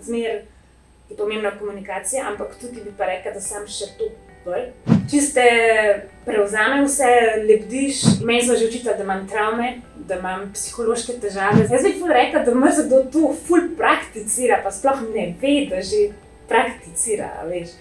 zmer je pomembna komunikacija, ampak tukaj bi pa rekla, da sam še to bolj. Čiste prevzame vse, lebdiš. Meni so že učitelj, da imam travme, da imam psihološke težave. Jaz bi ful rekla, da mrzdo to ful prakticira, pa sploh ne ve, da že prakticira, veš.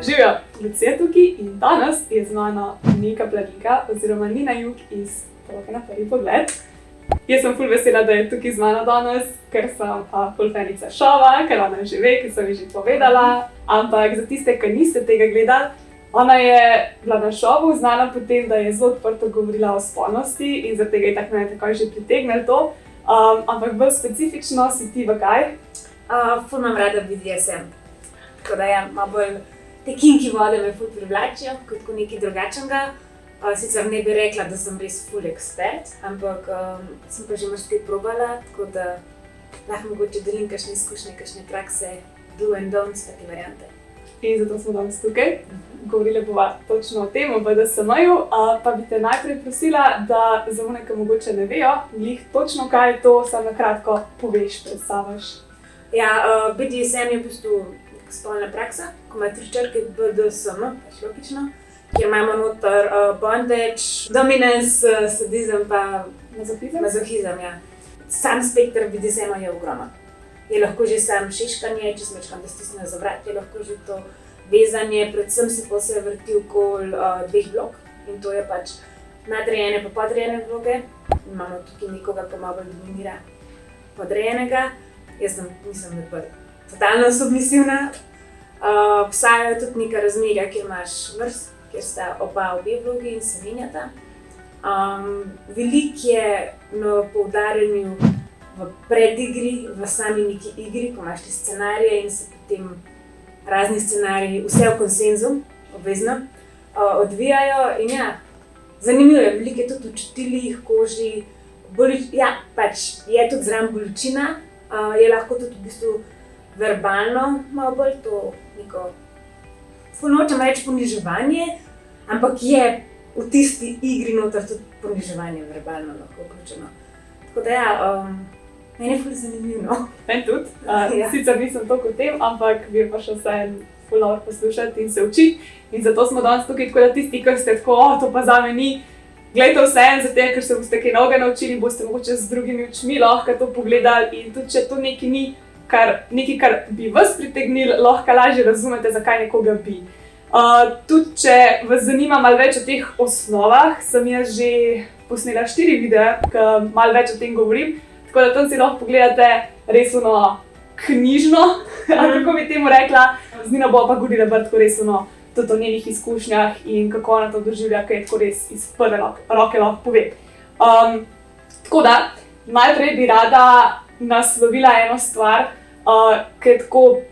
Živijo, Lucija tukaj in danes je z mano Nika Planinka oziroma Nina Jug iz Pologe na prvi pogled. Jaz sem ful vesela, da je tukaj z mano danes, ker sem ful fanica šova, ker ona že ve, ker sem ji že povedala, ampak za tiste, ki niste tega gledali, ona je bila na šovu znana po tem, da je zelo odprto govorila o spolnosti in zaradi tega je tako mene takoj že pritegnilo to, ampak bolj specifično si ti v kaj? Ful imam rada BDSM, tako da ja, malo bolj te kinky vode me ful privlačijo, kot nekaj drugačnega. Sicer ne bi rekla, da sem res ful ekspert, ampak sem pa že marsikaj probala, tako da lahko mogoče delim kakšne izkušnje, kakšne prakse, do and don'ts, take variante. In zato smo danes tukaj. Govorili bova točno o tem, o BDSM-ju, pa bi te najprej prosila, da za one, ki mogoče ne vejo, glih točno kaj je to, samo na kratko poveš, predstaviš. Ja, BDSM je v bistvu spolna praksa, ko ima 3 črke BDSM, pač logično, kjer imamo noter bondage, dominance, sadizem pa mazohizem, ja. Sam spekter BDSM-a je ogromen. Je lahko že sam šeškanje, če smečkam, da stisne za vrat, je lahko že to vezanje, predvsem se pa vse vrti okoli 2 vlog in to je pač nadrejene pa podrejene vloge. Imamo tukaj nekoga, ki malo bolj dominira podrejenega, jaz nisem bolj totalno submisivna. Obstajajo tudi neka razmerja, kjer imaš vrst, kjer sta obe vlogi in se menjata. Veliko je na poudarjanju v predigri, v sami neki igri, ko imaš te scenarije in se potem razni scenariji, vse v konsenzu, obvezno, odvijajo in ja, zanimivo je, veliko je tudi v čutilih, koži, ja, pač je tudi zraven bolečina, je lahko tudi v bistvu verbalno malo bolj to neko, ful nočem reči poniževanje, ampak je v tisti igri noter tudi poniževanje verbalno lahko vključeno. Tako da ja, meni je ful zanimivo. Meni tudi, sicer nisem toliko o tem, ampak bi pa še vseeno ful dobro poslušati in se učiti. In zato smo danes tukaj, tako da tisti, ki ste tako, to pa zame ni, glejte vseeno, zato ker se boste kaj novega naučili, boste mogoče z drugimi očmi lahko to pogledali in tudi če to nekaj ni, nekaj, kar bi vas pritegnilo, lahko lažje razumete, zakaj nekoga bi. Tudi, če vas zanima malo več o teh osnovah, sem jaz že posnela 4 videe, ki malo več o tem govorim, tako da tam si lahko pogledate res knjižno, kako bi temu rekla. Z Nino bo pa govorila tako res tudi o njenih izkušnjah in kako ona to doživlja, ki je tako res iz prve roke lahko pove. Tako da, najprej bi rada naslovila eno stvar, ki je tako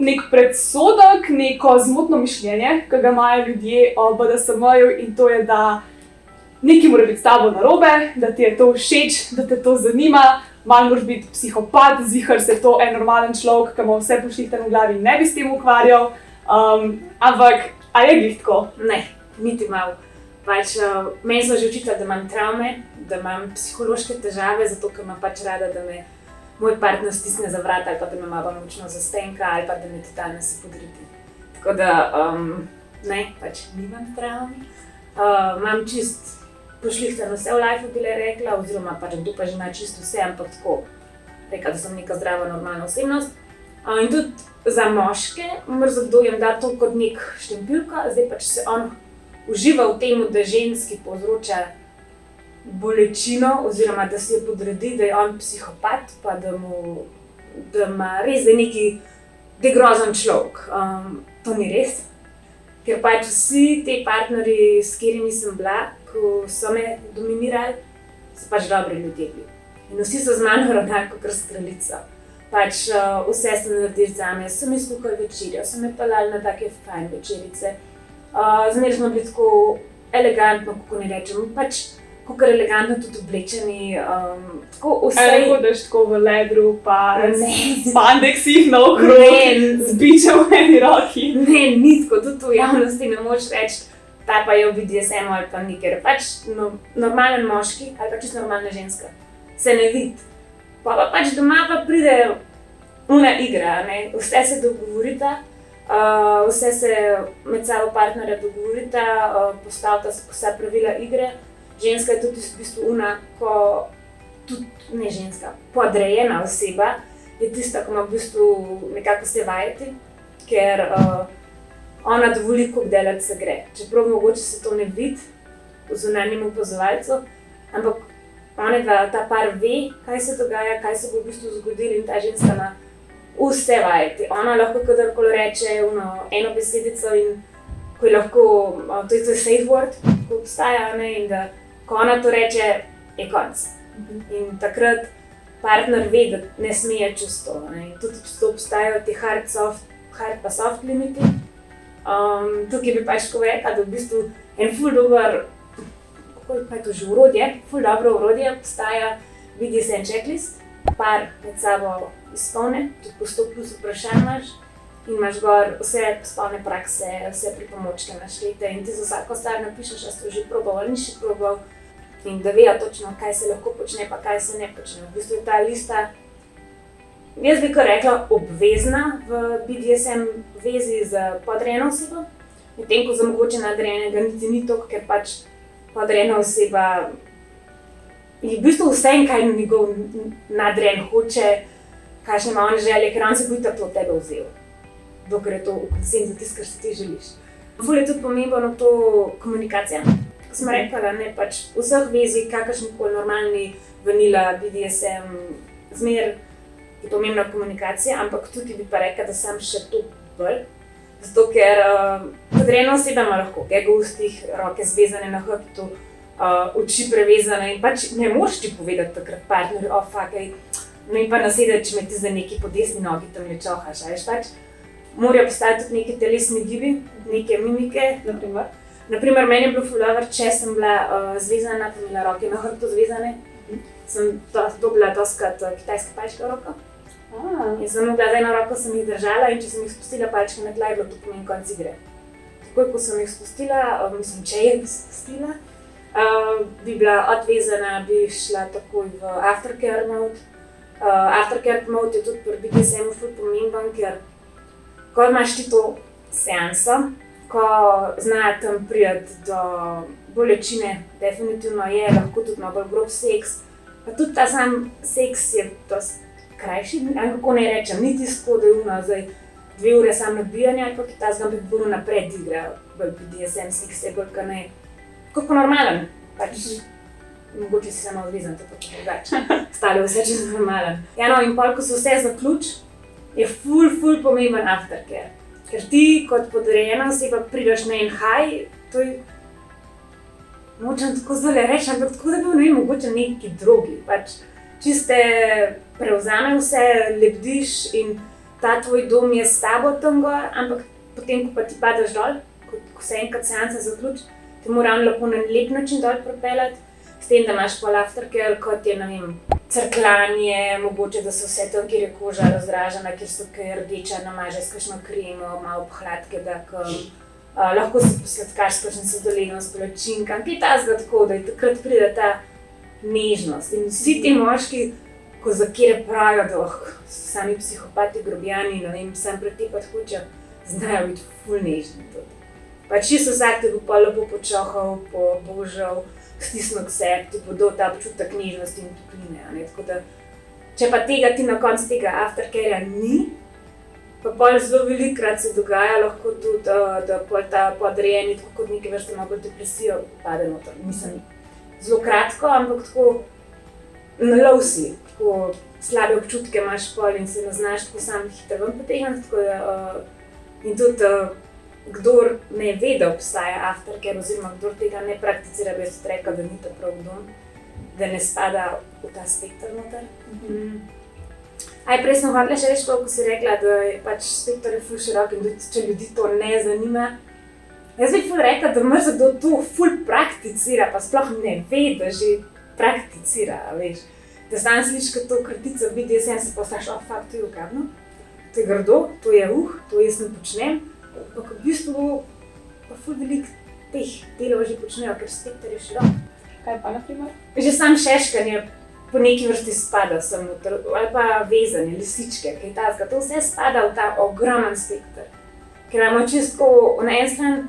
nek predsodek, neko zmotno mišljenje, ki ga imajo ljudje o BDSM-ju in to je, da nekaj mora biti s tabo narobe, da ti je to všeč, da te to zanima, malo moraš biti psihopat, ziher se to en normalen človek, ki ima vse pošihtano v glavi in ne bi s tem ukvarjal, ampak a je glih tako? Ne, niti malo. Pač, meni so že učitelj, da imam travme, da imam psihološke težave, zato ker imam pač rada, da me moj partner stisne za vrat ali pa da me malo močno zastenka ali pa da me totalno se podredi. Tako da, ne, pač nimam travmi. Imam čist pošlihtano vse v lifeu, bi le rekla, oziroma pač kdo pa že ima čisto vse, ampak tako rekla, da sem neka zdrava, normalna osebnost. In tudi za moške, mrzdo jim da to kot nek štempilka, zdaj pač se on uživa v tem, da ženski povzroča bolečino oziroma da se je podredi, da je on psihopat, pa da ima res, da je neki grozen človek. To ni res, ker pač vsi ti partnerji, s katerimi sem bila, ko so me dominirali, so pač dobri ljudje bili. In vsi so z mano ravnali kot kraljica. Pač vse so naredili zame, so mi skuhali večerjo, so me peljali na take fajn večerice. Zmeraj smo bili tako elegantno, kako ne rečem, pač kako elegantno tudi oblečeni, tako vse. Ali hodiš tako v ledru, pa Ne. spandeksih naokrog, Ne. z bičem v eni roki. Ne, ni tako, tudi v javnosti ne moreš reči, ta pa je v BDSM ali pa ni, ker pač normalen moški ali pa čisto normalna ženska se ne vidi. Pa pač doma pa pride una igra, ne? Vse se dogovorita, vse se med sabo partnerja dogovorita, postavita vsa pravila igre. Ženska je tudi v bistvu una, ko tudi ne ženska, podrejena oseba je tista, ko ima v bistvu nekako se vajeti, ker ona dovoli, koliko delati se gre. Čeprav mogoče se to ne vidi v zunanjem opazovalcu, ampak onega, ta par ve, kaj se dogaja, kaj se bo v bistvu zgodilo in ta ženska ima vse vajeti. Ona lahko kadarkoli reče eno besedico in ko je lahko, to je safe word, ko obstaja, ne, in da ko ona to reče, je konc. In takrat partner ve, da ne smeje čez to. Ne. Tudi obstajajo ti hard pa soft limiti. Tukaj bi pač povedala, da v bistvu en ful dober, kako je to že orodje, ful dobro orodje obstaja BDSM checklist, par med sabo izpolne, tudi po 100 plus vprašanj imaš in imaš gor vse spolne prakse, vse pripomočke naštete in ti za vsako stvar napišeš, a si že probal ali nisi probal in da vejo točno, kaj se lahko počne pa kaj se ne počne. V bistvu je ta lista, jaz bi kar rekla, obvezna v BDSM vezi z podrejeno osebo, medtem ko za mogoče nadrejenega niti ni toliko, ker pač podrejena oseba je v bistvu vse in kaj njegov nadrejen hoče, kakšne ima on želje, ker on se bo itak to od tebe vzel, dokler je to v konsenzu tisto, kar si ti želiš. Ful je tudi pomembno to komunikacija. Ko smo rekla, ne, pač v vseh vezih, kakršnikoli normalni vanila, BDSM, zmer je pomembna komunikacija, ampak tukaj bi pa rekla, da sam še to bolj. Zato ker podrejena oseba ima lahko gega v ustih, roke zvezane na hrbtu, oči prevezane in pač ne moreš ti povedati takrat partnerju, fakaj, no in pa nasedeti, če me ti za neki po desni nogi tam le čohaš, veš, pač morajo postajati tudi neke telesni gibi, neke mimike. Naprimer, meni je bilo ful dobro, če sem bila zvezana, pa imela roke na hrbtu zvezane, sem dobila doskrat kitajske palčke v roko. In sem mogla z eno roko sem jih držala in če sem jih spustila palčke na tla, je bilo to pomeni konec igre. Takoj, ko sem jih spustila, če jih bi spustila, bi bila odvezana, bi šla takoj v aftercare mode. Aftercare mode je tudi pri BDSM-u ful pomemben, ker ko imaš ti to seanso, ko znajo tam priti do bolečine, definitivno je, lahko tudi malo bolj grob seks, pa tudi ta sam seks je dosti krajši, kako ne rečem, ni tisto, da je zdaj 2 ure samo nabijanja ali pa ki ta zgam bolj napred igra, bolj BDSM seks je bolj ne, kako normalen, pač mogoče si samo odvezan, tako drugače, stale vse čez normalen. Ja no, in pol, ko se vse zaključi, je ful pomemben aftercare. Ker ti kot podrejena oseba prideš na en high, to je, močem tako zdaj reči, ampak tako da bi ne vem, mogoče neki drugi, pač čiste prevzame vse, lebdiš in ta tvoj dom je s tabo tam gor, ampak potem, ko pa ti padeš dol, ko se enkrat seansa zaključi, te mora on lepo na lep način dol propeljati, s tem, da imaš pol aftercare, kot je, ne vem, crkljanje, mogoče, da so vse tam, kjer je koža razdražena, kjer so kaj rdeča, namaže s kakšno kremo, malo pohladke, da lahko si posladkaš s kakšnim sladoledom, s palačinkami, kaj tazga tako, da je takrat pride ta nežnost. In vsi ti moški, ko za kjer pravijo, da so sami psihopati, grobjani, ne vem, sam pretepati hočejo, znajo biti ful nežni tudi. Pač čisto vsak te bo pa lepo počohal, pobožal, stisnil k sebi, ti bo dal ta občutek nežnosti in topline, ne, tako da, če pa tega ti na koncu tega aftercarea ni, pa pol zelo velikokrat se dogaja lahko tudi, da pol ta podrejeni, tako kot neke vrste malo bolj depresijo pade noter, mislim, zelo kratko, ampak tako nalov si, tako slabe občutke imaš pol in se ne znaš tako sam hitro ven potegniti, tako da, in tudi, kdor ne ve, da obstaja aftercare oziroma kdor tega ne prakticira, bi jaz tudi rekla, da ni to prav dom, da ne spada v ta spektr noter. Prej sem hotela še reči to, ko si rekla, da je pač spektr ful širok in tudi če ljudi to ne zanima, Jaz bi ful rekla, da kdo to ful prakticira, pa sploh ne ve, da že prakticira, veš. Da sam slišiš, kot to kratico BDSM, se postaš, fakt, to je ukradno, to je grdo, to je to jaz ne počnem. Pa v bistvu pa ful veliko teh delov že počnejo, ker spekter je širok. Kaj pa, na primer? Že sam šeškanje po neki vrsti spada sem noter, ali pa vezanje, lisičke, kaj tazga, to vse spada v ta ogromen spekter. Ker imamo čisto na en stran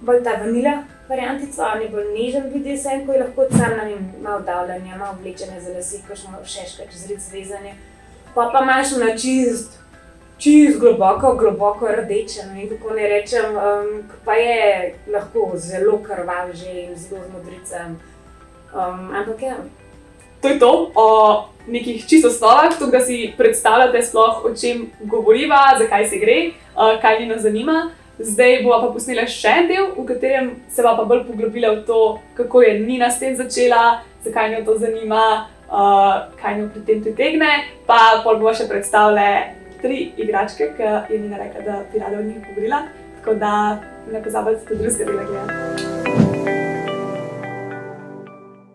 bolj ta vanila variantica, on je bolj nežen BDSM, ko je lahko sam na njem malo davljanja, malo vlečene za lasi, kakšno šeška, čez ric vezanje. Pa imaš na čist globoko rdeče, no in kako ne rečem, pa je lahko zelo krvav že in zelo z modricem, ampak ja. To je to o nekih čisto osnovah, to, da si predstavljate sploh, o čem govoriva, zakaj se gre, kaj nas zanima. Zdaj bova pa posnela še en del, v katerem se bova pa bolj poglobila v to, kako je Nina s tem začela, zakaj njo to zanima, kaj njo pri tem pritegne, pa pol bova še predstavile 3 igračke, ki je Nina rekla, da bi rada o njih govorila, tako da ne pozabite tudi drugega dela gledati.